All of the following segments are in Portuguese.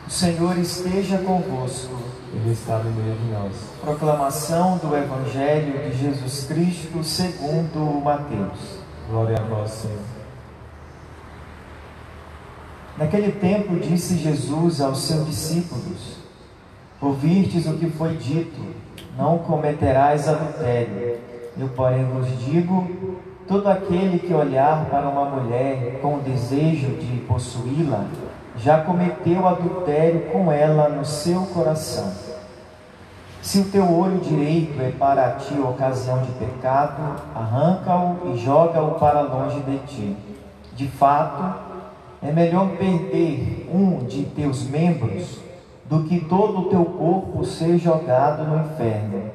O Senhor esteja convosco. Ele está no meio de nós. Proclamação do Evangelho de Jesus Cristo segundo Mateus. Glória a vós, Senhor. Naquele tempo disse Jesus aos seus discípulos: ouvistes o que foi dito, não cometerás adultério. Eu, porém, vos digo, todo aquele que olhar para uma mulher com o desejo de possuí-la, já cometeu adultério com ela no seu coração. Se o teu olho direito é para ti ocasião de pecado, arranca-o e joga-o para longe de ti. De fato, é melhor perder um de teus membros do que todo o teu corpo ser jogado no inferno.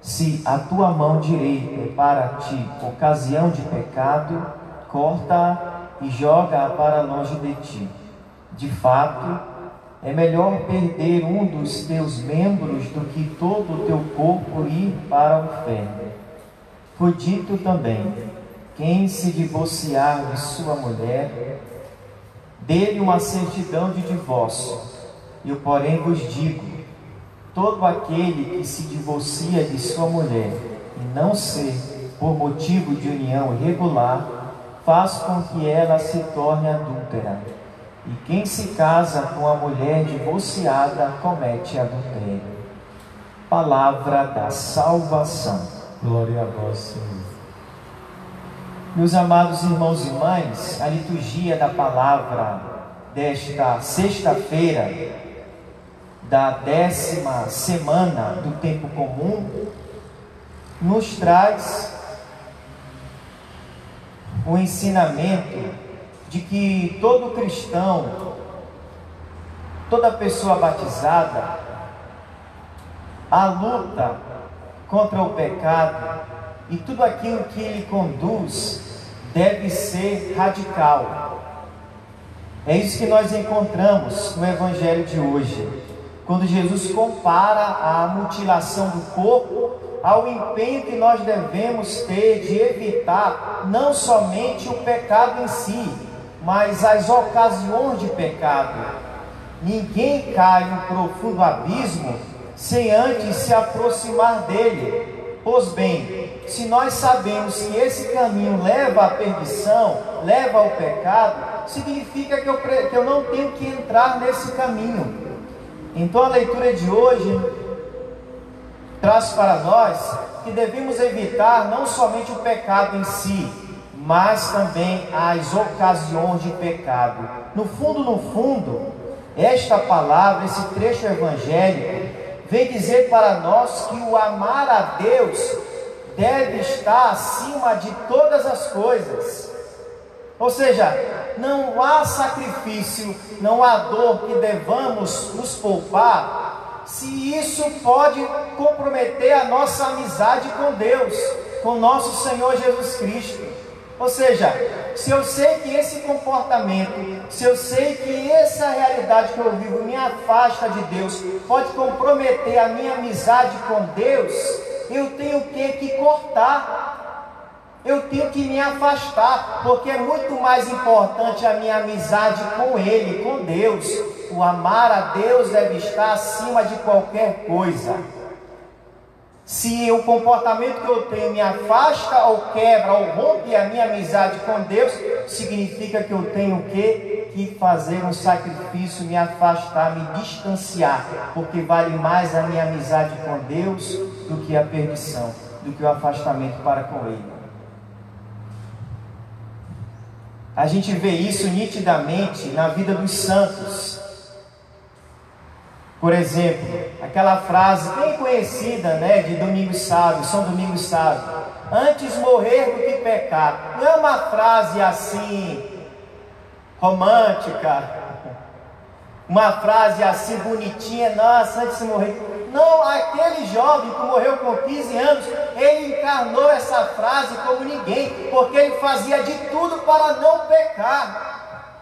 Se a tua mão direita é para ti ocasião de pecado, corta-a e joga-a para longe de ti. De fato, é melhor perder um dos teus membros do que todo o teu corpo ir para o inferno. Foi dito também: quem se divorciar de sua mulher, dê-lhe uma certidão de divórcio. Eu, porém, vos digo, todo aquele que se divorcia de sua mulher, e não ser por motivo de união irregular, faz com que ela se torne adúltera. E quem se casa com a mulher divorciada comete adultério. Palavra da salvação. Glória a vós, Senhor. Meus amados irmãos e irmãs, a liturgia da palavra desta sexta-feira da 10ª semana do tempo comum nos traz o ensinamento de que todo cristão, toda pessoa batizada, a luta contra o pecado e tudo aquilo que ele conduz deve ser radical. É isso que nós encontramos no Evangelho de hoje, quando Jesus compara a mutilação do corpo ao empenho que nós devemos ter de evitar não somente o pecado em si, mas as ocasiões de pecado. Ninguém cai no profundo abismo sem antes se aproximar dele. Pois bem, se nós sabemos que esse caminho leva à perdição, leva ao pecado, significa que eu não tenho que entrar nesse caminho. Então a leitura de hoje traz para nós que devemos evitar não somente o pecado em si, mas também as ocasiões de pecado. No fundo, esta palavra, esse trecho evangélico, vem dizer para nós que o amar a Deus deve estar acima de todas as coisas. Ou seja, não há sacrifício, não há dor que devamos nos poupar, se isso pode comprometer a nossa amizade com Deus, com nosso Senhor Jesus Cristo. Ou seja, se eu sei que esse comportamento, se eu sei que essa realidade que eu vivo me afasta de Deus, pode comprometer a minha amizade com Deus, eu tenho que cortar. Eu tenho que me afastar, porque é muito mais importante a minha amizade com Ele, com Deus. O amar a Deus deve estar acima de qualquer coisa. Se o comportamento que eu tenho me afasta ou quebra ou rompe a minha amizade com Deus, significa que eu tenho que fazer um sacrifício, me afastar, me distanciar, porque vale mais a minha amizade com Deus do que a perdição, do que o afastamento para com Ele. A gente vê isso nitidamente na vida dos santos. Por exemplo, aquela frase bem conhecida, de Domingos Sábio, São Domingos Sábio: antes morrer do que pecar. Não é uma frase assim romântica, uma frase assim bonitinha, nossa, antes de morrer. Não, aquele jovem que morreu com 15 anos, ele encarnou essa frase como ninguém, porque ele fazia de tudo para não pecar.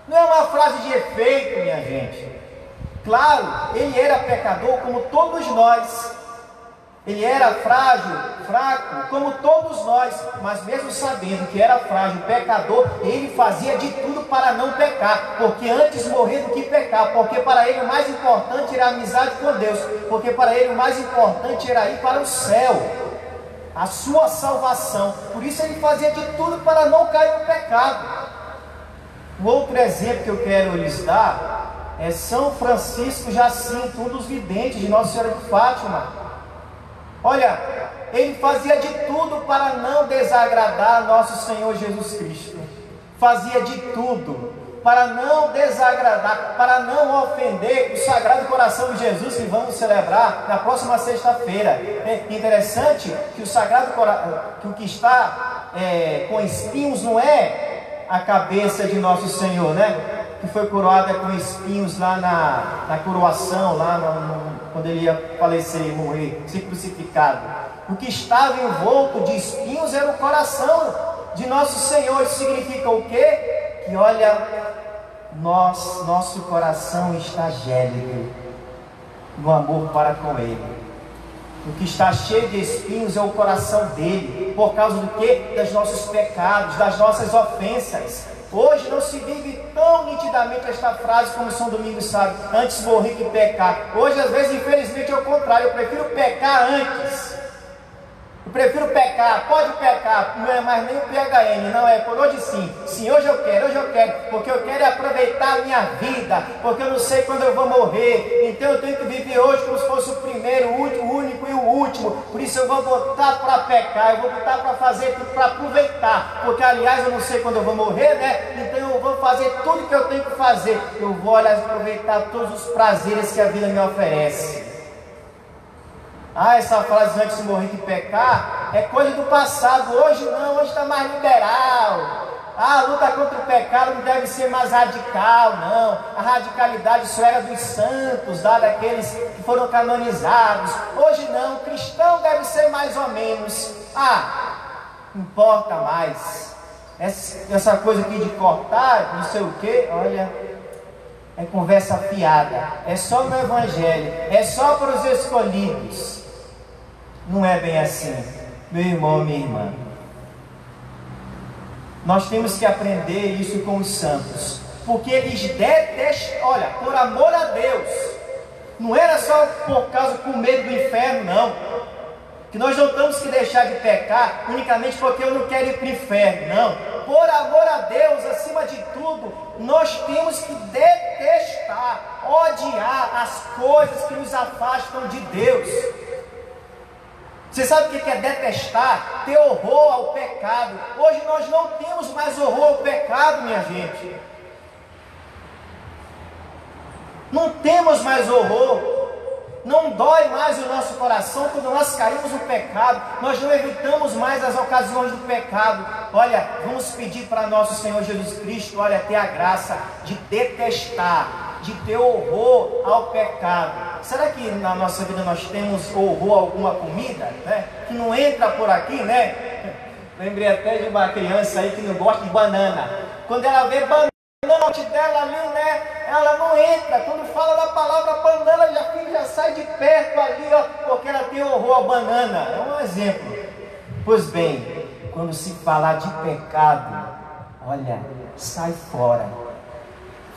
Não é uma frase de efeito, minha gente. Claro, ele era pecador como todos nós, Ele era frágil, fraco, como todos nós, mas mesmo sabendo que era frágil, pecador, ele fazia de tudo para não pecar, porque antes morrer do que pecar, porque para ele o mais importante era a amizade com Deus, porque para ele o mais importante era ir para o céu, a sua salvação. Por isso ele fazia de tudo para não cair no pecado. O outro exemplo que eu quero lhes dar é São Francisco Jacinto, um dos videntes de Nossa Senhora de Fátima. Olha, ele fazia de tudo para não desagradar nosso Senhor Jesus Cristo. Fazia de tudo para não desagradar, para não ofender o Sagrado Coração de Jesus, que vamos celebrar na próxima sexta-feira. É interessante que o Sagrado Coração, que o que está com espinhos não é a cabeça de nosso Senhor, né? Que foi coroada com espinhos lá na coroação, lá quando ele ia falecer e morrer, ser crucificado. O que estava envolto de espinhos era o coração de nosso Senhor. Isso significa o quê? Que olha, nosso coração está gélido no amor para com Ele. O que está cheio de espinhos é o coração dele. Por causa do quê? Dos nossos pecados, das nossas ofensas. Hoje não se vive tão nitidamente esta frase como São Domingos sabe, antes morrer que pecar. Hoje às vezes infelizmente é o contrário, eu prefiro pecar antes. Eu prefiro pecar, pode pecar, não é mais nem o PHN, não, é por hoje sim. Sim, hoje eu quero, porque eu quero aproveitar a minha vida, porque eu não sei quando eu vou morrer, então eu tenho que viver hoje como se fosse o primeiro, o único e o último. Por isso eu vou botar para pecar, eu vou botar para fazer tudo para aproveitar, porque aliás eu não sei quando eu vou morrer, né? Então eu vou fazer tudo que eu tenho que fazer, eu vou aproveitar todos os prazeres que a vida me oferece. Essa frase antes de morrer que pecar é coisa do passado. Hoje não, hoje está mais liberal. A luta contra o pecado não deve ser mais radical, não. A radicalidade só era dos santos, daqueles que foram canonizados. Hoje não, o cristão deve ser mais ou menos. Importa mais. Essa coisa aqui de cortar, não sei o que, olha, é conversa fiada. É só no Evangelho, é só para os escolhidos. Não é bem assim, meu irmão, minha irmã. Nós temos que aprender isso com os santos, porque eles detestam, olha, por amor a Deus, não era só por causa com medo do inferno, não. Que nós não temos que deixar de pecar unicamente porque eu não quero ir para o inferno, não. Por amor a Deus, acima de tudo, nós temos que detestar, odiar as coisas que nos afastam de Deus. Você sabe o que é detestar? Ter horror ao pecado. Hoje nós não temos mais horror ao pecado, minha gente. Não temos mais horror. Não dói mais o nosso coração quando nós caímos no pecado. Nós não evitamos mais as ocasiões do pecado. Olha, vamos pedir para nosso Senhor Jesus Cristo, olha, ter a graça de detestar, de ter horror ao pecado. Será que na nossa vida nós temos horror a alguma comida, né? Que não entra por aqui, né? Lembrei até de uma criança aí que não gosta de banana. Quando ela vê banana na noite dela ali, né? Ela não entra. Quando fala da palavra banana, já sai de perto ali, ó, porque ela tem horror à banana. É um exemplo. Pois bem, quando se falar de pecado, olha, sai fora.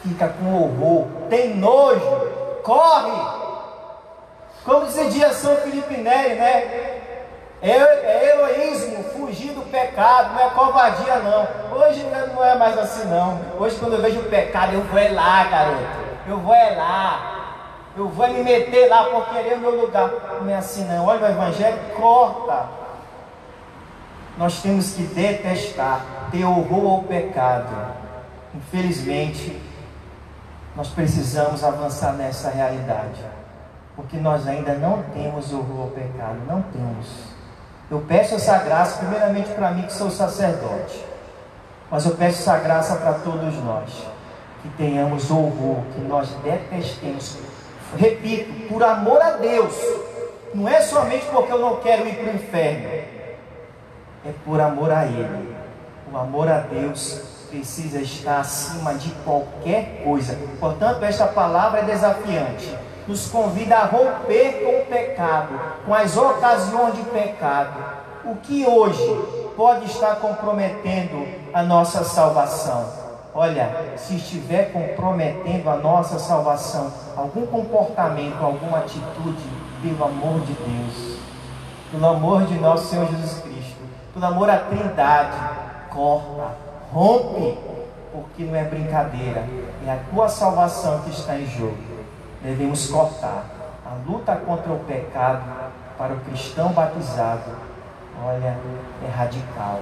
Fica com horror, tem nojo, corre. Como dizia São Felipe Neri, né? É heroísmo, fugir do pecado, não é covardia não. Hoje não é mais assim não. Hoje quando eu vejo o pecado, eu vou lá, garoto. Eu vou lá. Eu vou me meter lá por querer o meu lugar. Não é assim não. Olha o Evangelho, corta. Nós temos que detestar, ter horror ao pecado. Infelizmente, nós precisamos avançar nessa realidade. Porque nós ainda não temos horror ao pecado. Não temos. Eu peço essa graça primeiramente para mim que sou sacerdote, mas eu peço essa graça para todos nós, que tenhamos horror, que nós detestemos. Repito, por amor a Deus, não é somente porque eu não quero ir para o inferno, é por amor a Ele. O amor a Deus precisa estar acima de qualquer coisa. Portanto, esta palavra é desafiante. Nos convida a romper com o pecado, com as ocasiões de pecado. O que hoje pode estar comprometendo a nossa salvação? Olha, se estiver comprometendo a nossa salvação, algum comportamento, alguma atitude, pelo amor de Deus, pelo amor de nosso Senhor Jesus Cristo, pelo amor à Trindade, corta, rompe, porque não é brincadeira, é a tua salvação que está em jogo. Devemos cortar. A luta contra o pecado para o cristão batizado, olha, é radical,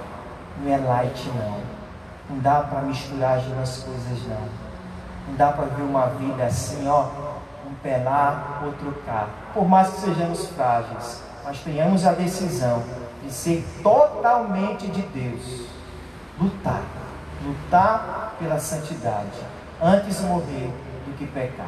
não é light não. Não dá para misturar as duas coisas não. Não dá para ver uma vida assim, ó, um pé lá, outro cá. Por mais que sejamos frágeis, mas tenhamos a decisão de ser totalmente de Deus. Lutar pela santidade, antes morrer do que pecar.